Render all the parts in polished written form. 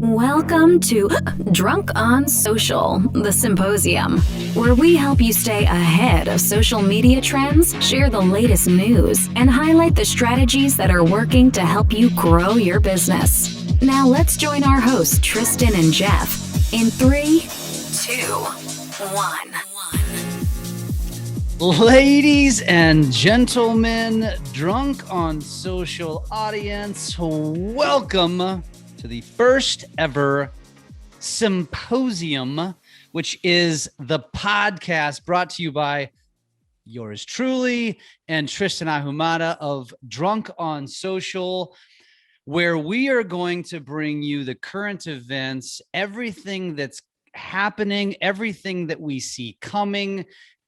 Welcome to Drunk on Social, the Symposium, where we help you stay ahead of social media trends, share the latest news, and highlight the strategies that are working to help you grow your business. Now let's join our hosts, Tristan and Jeff, in 3, 2, 1. Ladies and gentlemen, Drunk on Social audience, welcome to the first ever Symposium, which is the podcast brought to you by yours truly and Tristan Ahumada of Drunk on Social, where we are going to bring you the current events, everything that's happening, everything that we see coming,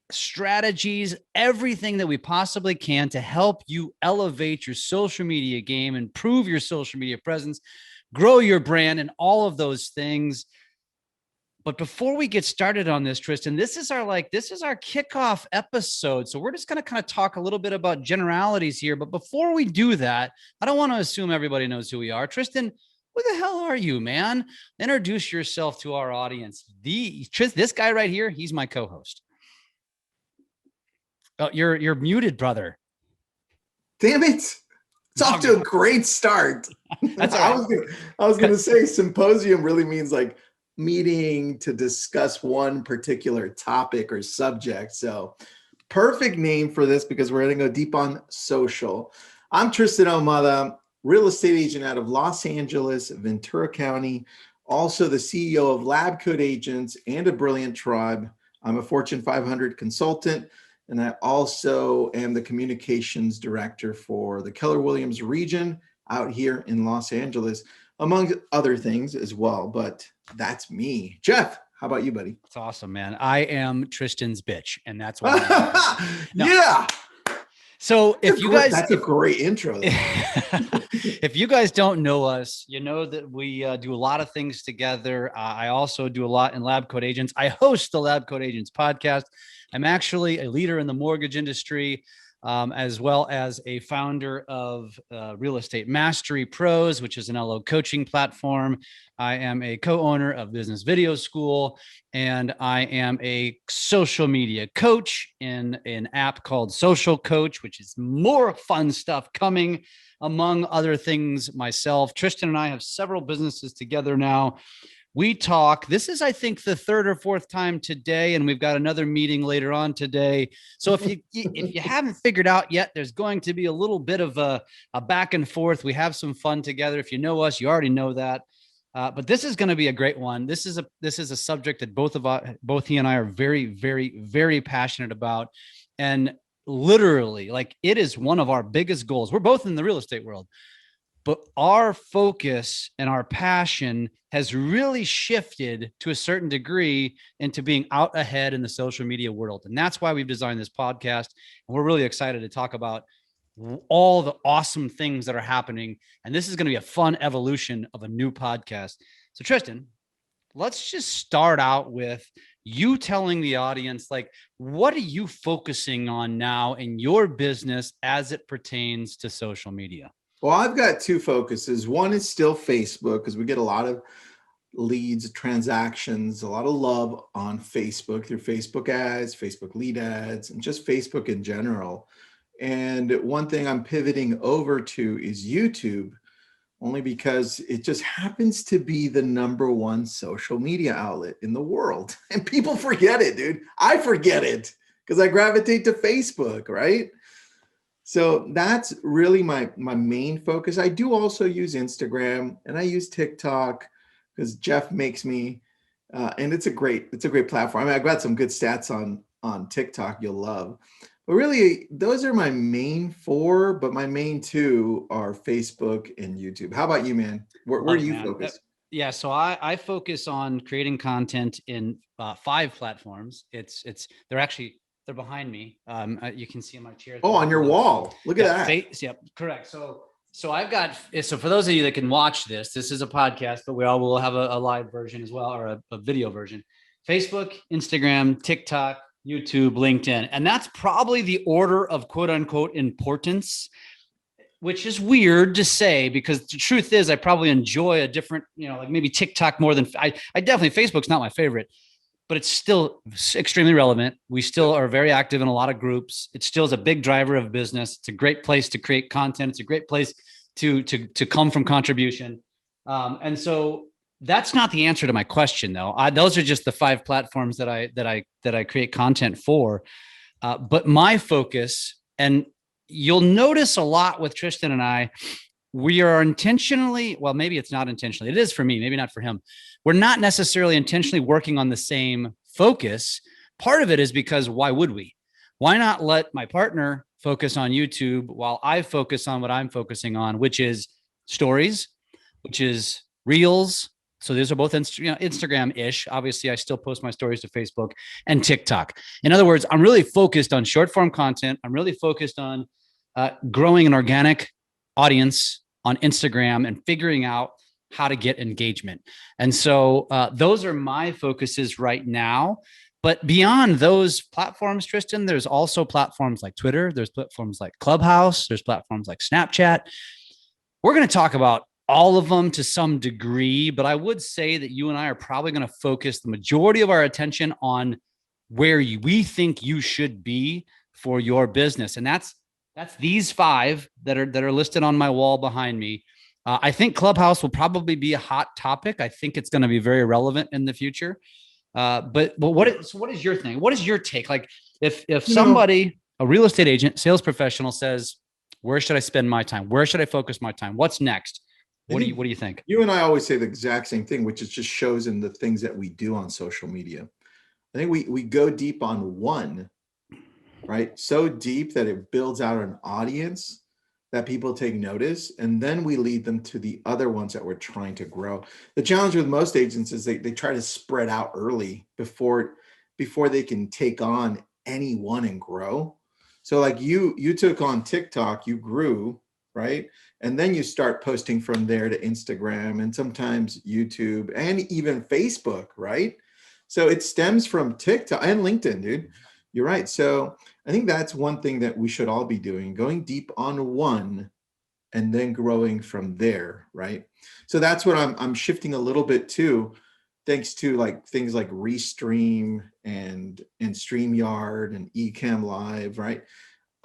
strategies, everything that we possibly can to help you elevate your social media game, improve your social media presence, grow your brand, and all of those things. But before we get started on this, Tristan, this is our kickoff episode. So we're just going to kind of talk a little bit about generalities here. But before we do that, I don't want to assume everybody knows who we are. Tristan, who the hell are you, man? Introduce yourself to our audience. This guy right here, he's my co-host. Oh, you're muted, brother. Damn it. It's off to a great start. That's all right. I was gonna say symposium really means like meeting to discuss one particular topic or subject. So perfect name for this because we're gonna go deep on social. I'm Tristan Ahumada, real estate agent out of Los Angeles, Ventura County, also the CEO of Lab Code Agents and a Brilliant Tribe. I'm a Fortune 500 consultant. And I also am the communications director for the Keller Williams region out here in Los Angeles, among other things as well. But that's me. Jeff, how about you, buddy? That's awesome, man. I am Tristan's bitch, and that's why. Yeah. So if you guys, that's a great intro. If you guys don't know us, you know that we do a lot of things together. I also do a lot in Lab Code Agents. I host the Lab Code Agents podcast. I'm actually a leader in the mortgage industry, as well as a founder of Real Estate Mastery Pros, which is an LO coaching platform. I am a co-owner of Business Video School, and I am a social media coach in an app called Social Coach, which is more fun stuff coming, among other things myself. Tristan and I have several businesses together now. We talk. This is, I think, the third or fourth time today, and we've got another meeting later on today. So if you haven't figured out yet, there's going to be a little bit of a back and forth. We have some fun together. If you know us, you already know that. But this is going to be a great one. This is a subject that both he and I are very, very, very passionate about, and literally, like, it is one of our biggest goals. We're both in the real estate world. But our focus and our passion has really shifted to a certain degree into being out ahead in the social media world. And that's why we've designed this podcast. And we're really excited to talk about all the awesome things that are happening. And this is going to be a fun evolution of a new podcast. So Tristan, let's just start out with you telling the audience, like, what are you focusing on now in your business as it pertains to social media? Well, I've got two focuses. One is still Facebook, because we get a lot of leads, transactions, a lot of love on Facebook through Facebook ads, Facebook lead ads, and just Facebook in general. And one thing I'm pivoting over to is YouTube, only because it just happens to be the #1 social media outlet in the world. And people forget it, dude. I forget it because I gravitate to Facebook, right? So that's really my main focus. I do also use Instagram and I use TikTok because Jeff makes me, and it's a great platform. I mean, I've got some good stats on TikTok you'll love. But really, those are my main 4, but my main 2 are Facebook and YouTube. How about you, man? Where do you focus? Yeah, so I focus on creating content in 5 platforms. They're behind me. You can see in my chair. Oh, on your wall. Look at that. Yep, correct. So I've got, so for those of you that can watch this is a podcast, but we all will have a live version as well, or a video version. Facebook, Instagram, TikTok, YouTube, LinkedIn. And that's probably the order of quote unquote importance which is weird to say, because the truth is I probably enjoy a different, like maybe TikTok more than I definitely, Facebook's not my favorite, but it's still extremely relevant. We still are very active in a lot of groups. It still is a big driver of business. It's a great place to create content. It's a great place to come from contribution. And so that's not the answer to my question, though. Those are just the 5 platforms that I create content for. But my focus, and you'll notice a lot with Tristan and I, we are intentionally, well, maybe it's not intentionally. It is for me, maybe not for him. We're not necessarily intentionally working on the same focus. Part of it is because why would we? Why not let my partner focus on YouTube while I focus on what I'm focusing on, which is stories, which is reels. So these are both Instagram-ish. Obviously, I still post my stories to Facebook and TikTok. In other words, I'm really focused on short form content. I'm really focused on growing an organic audience on Instagram and figuring out how to get engagement. And so those are my focuses right now. But beyond those platforms, Tristan, there's also platforms like Twitter. There's platforms like Clubhouse. There's platforms like Snapchat. We're going to talk about all of them to some degree, but I would say that you and I are probably going to focus the majority of our attention on where we think you should be for your business. And that's these 5 that are listed on my wall behind me. I think Clubhouse will probably be a hot topic. I think it's going to be very relevant in the future. But what is your thing? What is your take? Like if somebody, a real estate agent, sales professional says, where should I spend my time? Where should I focus my time? What's next? What do you think? You and I always say the exact same thing, which is just shows in the things that we do on social media. I think we go deep on one, right? So deep that it builds out an audience that people take notice, and then we lead them to the other ones that we're trying to grow. The challenge with most agents is they try to spread out early before they can take on any one and grow. So like you took on TikTok, you grew, right? And then you start posting from there to Instagram and sometimes YouTube and even Facebook, right? So it stems from TikTok and LinkedIn, dude. You're right. So I think that's one thing that we should all be doing, going deep on one and then growing from there, right? So that's what I'm shifting a little bit to, thanks to like things like Restream and StreamYard and Ecamm Live, right?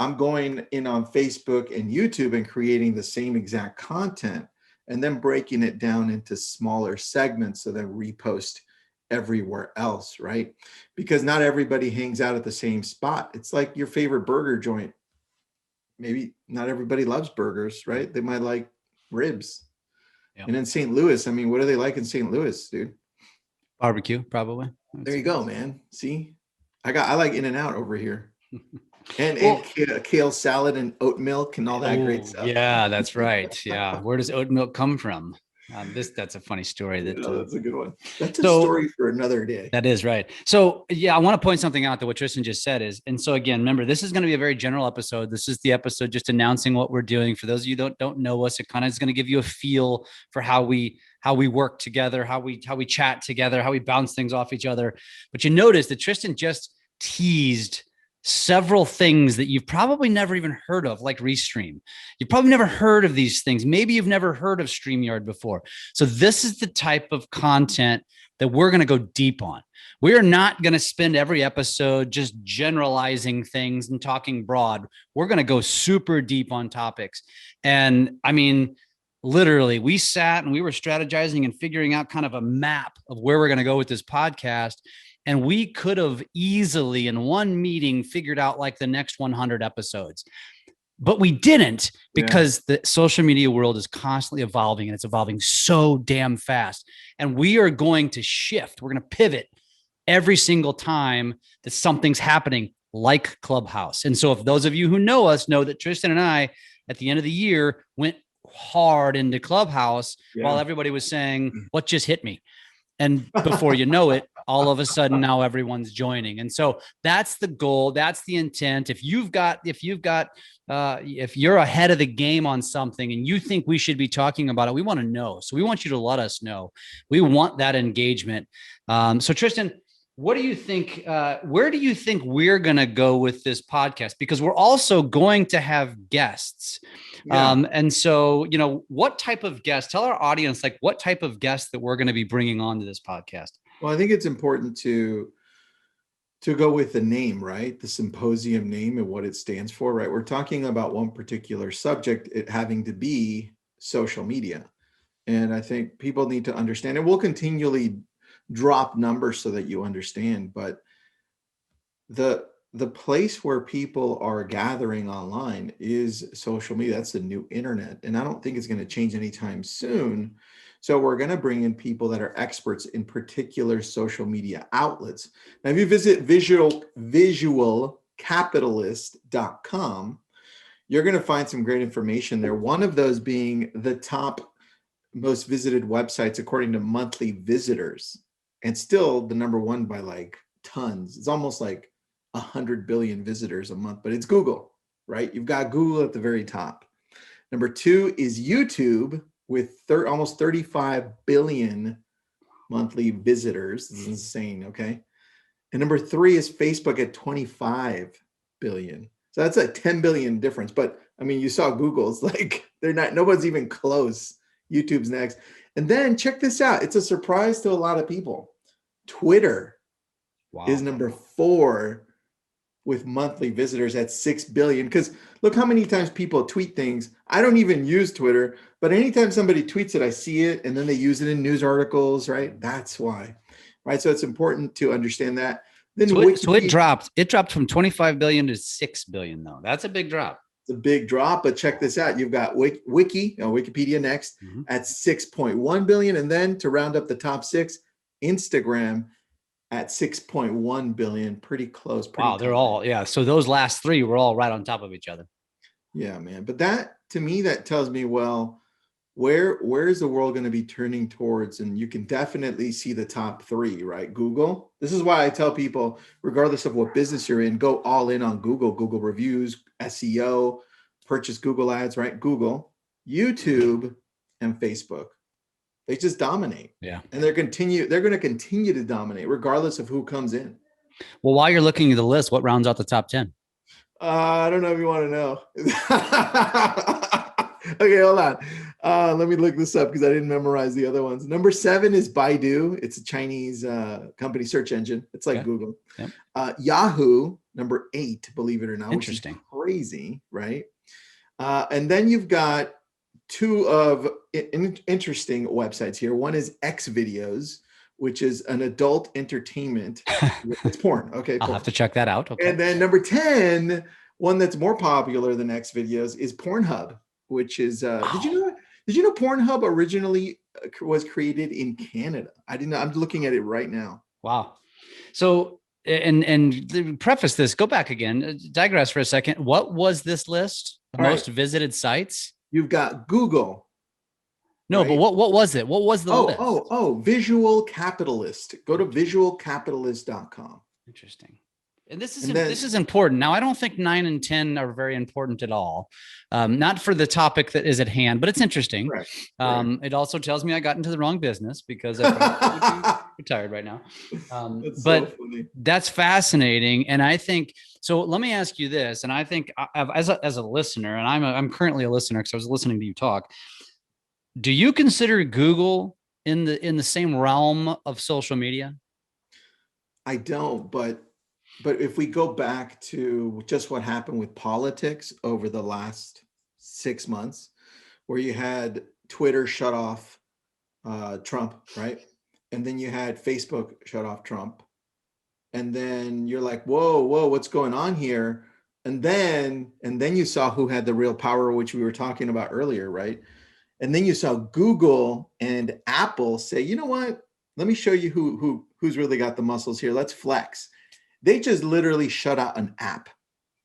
I'm going in on Facebook and YouTube and creating the same exact content and then breaking it down into smaller segments so then repost everywhere else, right? Because not everybody hangs out at the same spot. It's like your favorite burger joint. Maybe not everybody loves burgers, right? They might like ribs. Yeah. And in St. Louis, I mean, what do they like in St. Louis, dude? Barbecue, probably. There you go, man. See, I like In-N-Out over here. And kale salad and oat milk and all that great stuff. Yeah, that's right. Yeah. Where does oat milk come from? That's a funny story. That's a good one. That's a story for another day. That is right. So yeah, I want to point something out that what Tristan just said is, and so again, remember, this is going to be a very general episode. This is the episode just announcing what we're doing. For those of you that don't know us, it kind of is going to give you a feel for how we work together, how we chat together, how we bounce things off each other. But you notice that Tristan just teased several things that you've probably never even heard of, like Restream. You've probably never heard of these things. Maybe you've never heard of StreamYard before. So this is the type of content that we're going to go deep on. We are not going to spend every episode just generalizing things and talking broad. We're going to go super deep on topics. And I mean, literally, we sat and we were strategizing and figuring out kind of a map of where we're going to go with this podcast. And we could have easily in one meeting figured out like the next 100 episodes, but we didn't, because the social media world is constantly evolving and it's evolving so damn fast. And we are going to shift. We're going to pivot every single time that something's happening, like Clubhouse. And so if those of you who know us know that Tristan and I, at the end of the year, went hard into Clubhouse while everybody was saying, what just hit me? And before you know it, all of a sudden now everyone's joining. And so that's the goal. That's the intent. If you're ahead of the game on something and you think we should be talking about it, we want to know. So we want you to let us know. We want that engagement. So Tristan, what do you think? Where do you think we're going to go with this podcast? Because we're also going to have guests. Yeah. And so, what type of guests, tell our audience, like what type of guests that we're going to be bringing on to this podcast. Well, I think it's important to go with the name, right? The Symposium name and what it stands for, right? We're talking about one particular subject, it having to be social media. And I think people need to understand, and we'll continually drop numbers so that you understand, but the place where people are gathering online is social media. That's the new internet. And I don't think it's going to change anytime soon. So we're going to bring in people that are experts in particular social media outlets. Now, if you visit visualcapitalist.com, you're going to find some great information there. One of those being the top most visited websites according to monthly visitors, and still the number one by like tons. It's almost like 100 billion visitors a month, but it's Google, right? You've got Google at the very top. Number two is YouTube with almost 35 billion monthly visitors. This is insane, okay? And number three is Facebook at 25 billion. So that's a 10 billion difference. But I mean, you saw Google's like, nobody's even close. YouTube's next. And then check this out. It's a surprise to a lot of people. Twitter is number 4 with monthly visitors at 6 billion. Because look how many times people tweet things. I don't even use Twitter, but anytime somebody tweets it, I see it, and then they use it in news articles, right? That's why, right? So it's important to understand that. Then so it dropped. It dropped from 25 billion to 6 billion, though. That's a big drop. It's a big drop, but check this out. You've got Wikipedia next at 6.1 billion. And then to round up the top 6, Instagram at 6.1 billion. Pretty close. Wow, they're all, yeah. So those last 3 were all right on top of each other. Yeah, man. But that, to me, that tells me, well, where is the world going to be turning towards? And you can definitely see the top 3, right? Google. This is why I tell people, regardless of what business you're in, go all in on Google reviews, SEO, purchase Google ads, right? Google, YouTube, and Facebook. They just dominate. Yeah. And they're going to continue to dominate regardless of who comes in. Well, while you're looking at the list, what rounds out the top 10? I don't know if you want to know. Okay, hold on. Let me look this up because I didn't memorize the other ones. Number 7 is Baidu. It's a Chinese company search engine. It's like Google. Yep. Yahoo, number 8, believe it or not. Interesting. Which is crazy, right? And then you've got 2 of interesting websites here. One is X Videos, which is an adult entertainment. It's porn. Okay, I'll have to check that out. Okay. And then number 10, one that's more popular than X Videos, is Pornhub, which is did you know Pornhub originally was created in Canada? I didn't know. I'm looking at it right now. Wow. So and to preface this, go back again, digress for a second. What was this list? The most visited sites? You've got Google. No, right? But what was it? What was the list? Visual Capitalist. Go to visualcapitalist.com. Interesting. And this is important. Now, I don't think 9 and 10 are very important at all. Not for the topic that is at hand, but it's interesting. Right. It also tells me I got into the wrong business because I'm retired right now. But that's fascinating. And I think, so let me ask you this. And I think as a listener, and I'm currently a listener because I was listening to you talk. Do you consider Google in the same realm of social media? I don't, but if we go back to just what happened with politics over the last 6 months, where you had Twitter shut off Trump, right? And then you had Facebook shut off Trump. And then you're like, whoa, what's going on here? And then you saw who had the real power, which we were talking about earlier, right? And then you saw Google and Apple say, you know what? Let me show you who's really got the muscles here. Let's flex. They just literally shut out an app,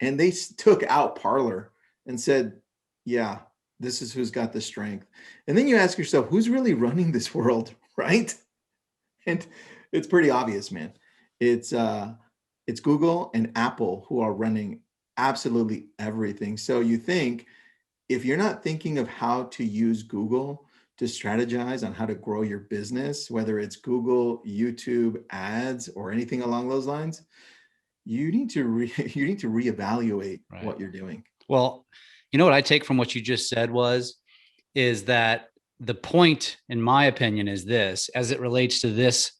and they took out Parler and said, yeah, this is who's got the strength. And then you ask yourself, who's really running this world, right? And it's pretty obvious, man. It's Google and Apple who are running absolutely everything. So you think, if you're not thinking of how to use Google to strategize on how to grow your business, whether it's Google, YouTube, ads, or anything along those lines, you need to reevaluate what you're doing. Well, you know what I take from what you just said is that the point, in my opinion, is this, as it relates to this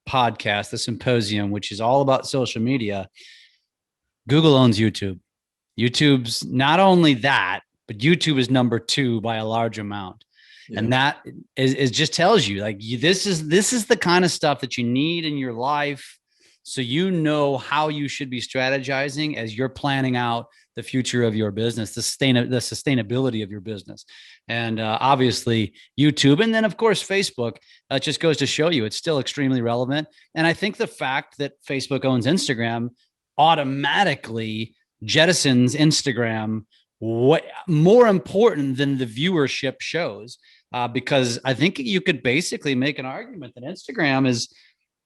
podcast, the Symposium, which is all about social media. Google owns YouTube. YouTube's not only that, but YouTube is number 2 by a large amount. Yeah. And that is just tells you, like, this is the kind of stuff that you need in your life, so you know how you should be strategizing as you're planning out the future of your business, the sustainability of your business. And obviously YouTube, and then of course Facebook, just goes to show you it's still extremely relevant. And I think the fact that Facebook owns Instagram automatically jettisons Instagram what more important than the viewership shows, because I think you could basically make an argument that Instagram is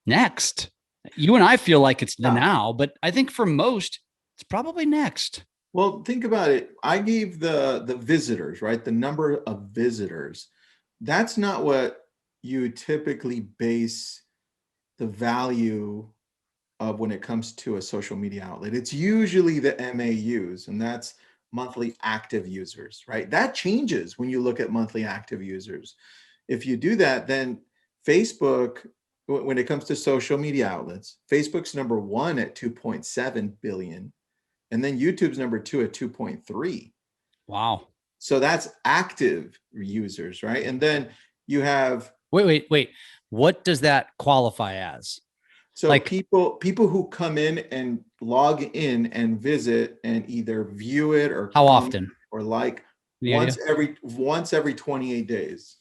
next. You and I feel like it's the now, but I think for most, it's probably next. Well, think about it. I gave the visitors, right? The number of visitors. That's not what you typically base the value of when it comes to a social media outlet. It's usually the MAUs, and that's monthly active users, right? That changes when you look at monthly active users. If you do that, then Facebook, when it comes to social media outlets, Facebook's number 1 at 2.7 billion. And then YouTube's number 2 at 2.3. Wow. So that's active users, right? And then you have... Wait. What does that qualify as? So like people who come in and log in and visit and either view it or how often or like once every 28 days.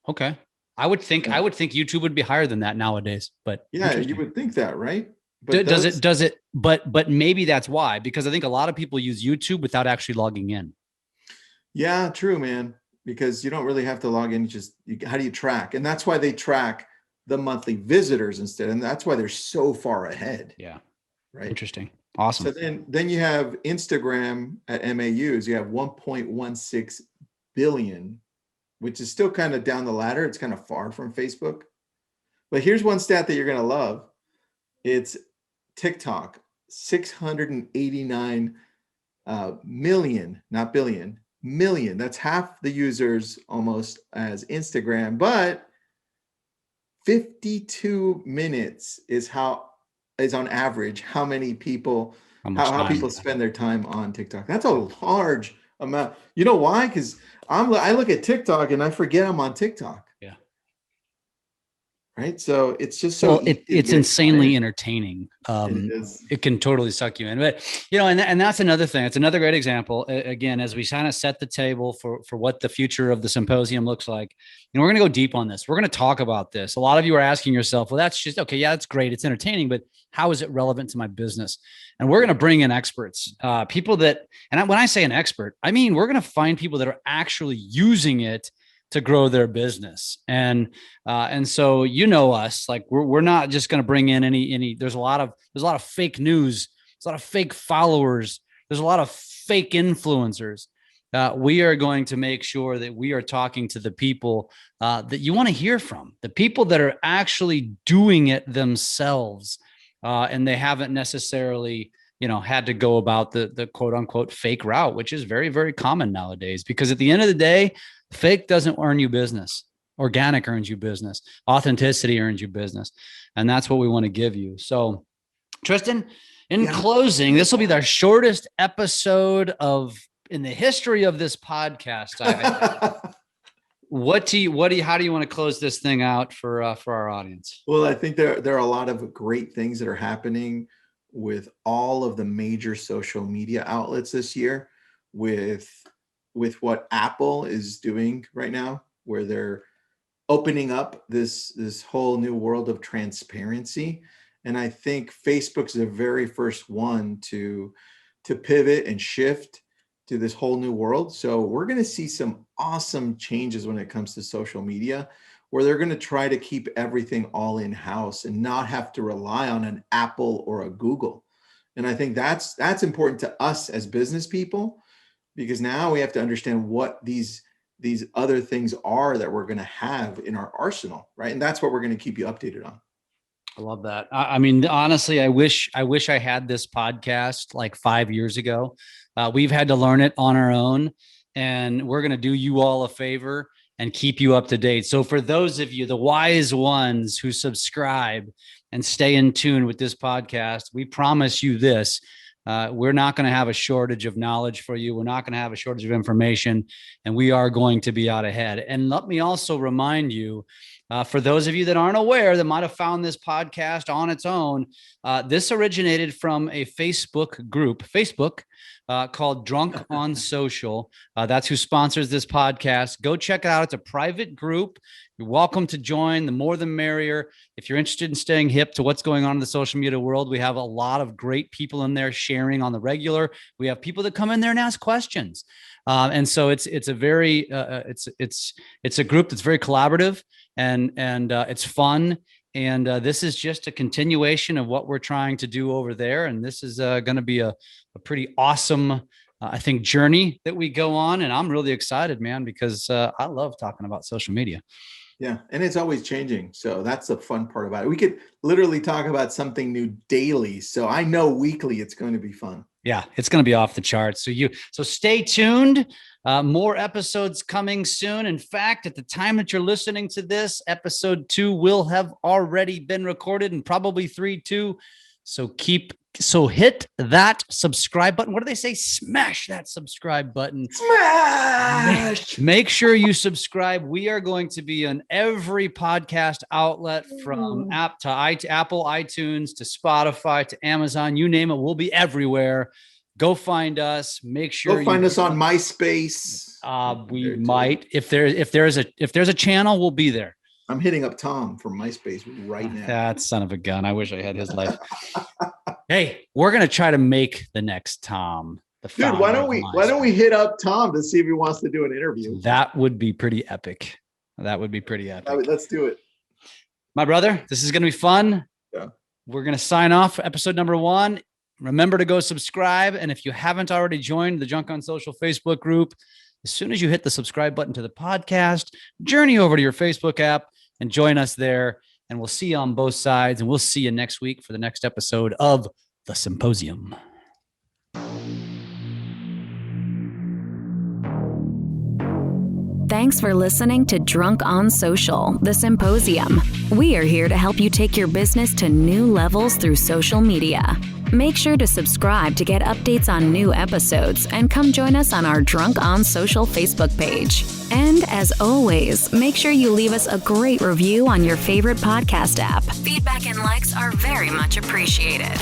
Okay. I would think YouTube would be higher than that nowadays, but yeah, you would think that, right? But does it, but maybe that's why, because I think a lot of people use YouTube without actually logging in. Yeah, true, man. Because you don't really have to log in. How do you track? And that's why they track the monthly visitors instead. And that's why they're so far ahead. Yeah. Right. Interesting. Awesome. So then you have Instagram at MAUs, you have 1.16 billion, which is still kind of down the ladder. It's kind of far from Facebook. But here's one stat that you're going to love. It's TikTok, 689 million, not billion, million. That's half the users almost as Instagram, but 52 minutes is on average how many people, how people spend their time on TikTok. That's a large amount. You know why? Because I look at TikTok and I forget I'm on TikTok. Yeah. Right. So it's just so it's insanely entertaining. It can totally suck you in. But, and that's another thing. It's another great example. Again, as we kind of set the table for what the future of the Symposium looks like, we're going to go deep on this. We're going to talk about this. A lot of you are asking yourself, well, that's just, okay, yeah, that's great. It's entertaining, but how is it relevant to my business? And we're going to bring in experts, people that, and when I say an expert, I mean, we're going to find people that are actually using it to grow their business. And so, us, like we're not just going to bring in any, there's a lot of fake news. There's a lot of fake followers. There's a lot of fake influencers. We are going to make sure that we are talking to the people that you want to hear from, the people that are actually doing it themselves. And they haven't necessarily, had to go about the quote unquote fake route, which is very, very common nowadays, because at the end of the day, fake doesn't earn you business. Organic earns you business. Authenticity earns you business. And that's what we want to give you. So Tristan, in closing, this will be the shortest episode in the history of this podcast. How do you want to close this thing out for our audience? Well, I think there are a lot of great things that are happening with all of the major social media outlets this year, with what Apple is doing right now, where they're opening up this whole new world of transparency. And I think Facebook's the very first one to pivot and shift to this whole new world. So we're going to see some awesome changes when it comes to social media, where they're going to try to keep everything all in-house and not have to rely on an Apple or a Google. And I think that's important to us as business people, because now we have to understand what these these other things are that we're going to have in our arsenal, right? And that's what we're going to keep you updated on. I love that. I mean, honestly, I wish I had this podcast like 5 years ago. We've had to learn it on our own, and we're going to do you all a favor and keep you up to date. So for those of you, the wise ones who subscribe and stay in tune with this podcast, we promise you this. We're not going to have a shortage of knowledge for you. We're not going to have a shortage of information, and we are going to be out ahead. And let me also remind you, for those of you that aren't aware, that might have found this podcast on its own, this originated from a Facebook group, called Drunk on Social. That's who sponsors this podcast. Go check it out. It's a private group. You're welcome to join. The more the merrier. If you're interested in staying hip to what's going on in the social media world, we have a lot of great people in there sharing on the regular. We have people that come in there and ask questions. And so it's a very it's a group that's very collaborative and it's fun. And this is just a continuation of what we're trying to do over there. And this is going to be a pretty awesome, I think, journey that we go on. And I'm really excited, man, because I love talking about social media. Yeah. And it's always changing. So that's the fun part about it. We could literally talk about something new daily. So I know weekly it's going to be fun. Yeah, it's going to be off the charts. So stay tuned. More episodes coming soon. In fact, at the time that you're listening to this, episode 2 will have already been recorded, and probably 3 too. So hit that subscribe button. What do they say? Smash that subscribe button. Smash! Make sure you subscribe. We are going to be on every podcast outlet, from Apple, iTunes, to Spotify, to Amazon, you name it. We'll be everywhere. Go find us. Make sure Go find us on MySpace. We might, if there's a channel, we'll be there. I'm hitting up Tom from MySpace right now. That son of a gun. I wish I had his life. Hey, we're going to try to make the next Tom. Dude, why don't we hit up Tom to see if he wants to do an interview? That would be pretty epic. Let's do it. My brother, this is going to be fun. Yeah. We're going to sign off for episode number 1. Remember to go subscribe. And if you haven't already joined the Junk on Social Facebook group, as soon as you hit the subscribe button to the podcast, journey over to your Facebook app and join us there. And we'll see you on both sides. And we'll see you next week for the next episode of the Symposium. Thanks for listening to Drunk on Social, the Symposium. We are here to help you take your business to new levels through social media. Make sure to subscribe to get updates on new episodes, and come join us on our Drunk on Social Facebook page. And as always, make sure you leave us a great review on your favorite podcast app. Feedback and likes are very much appreciated.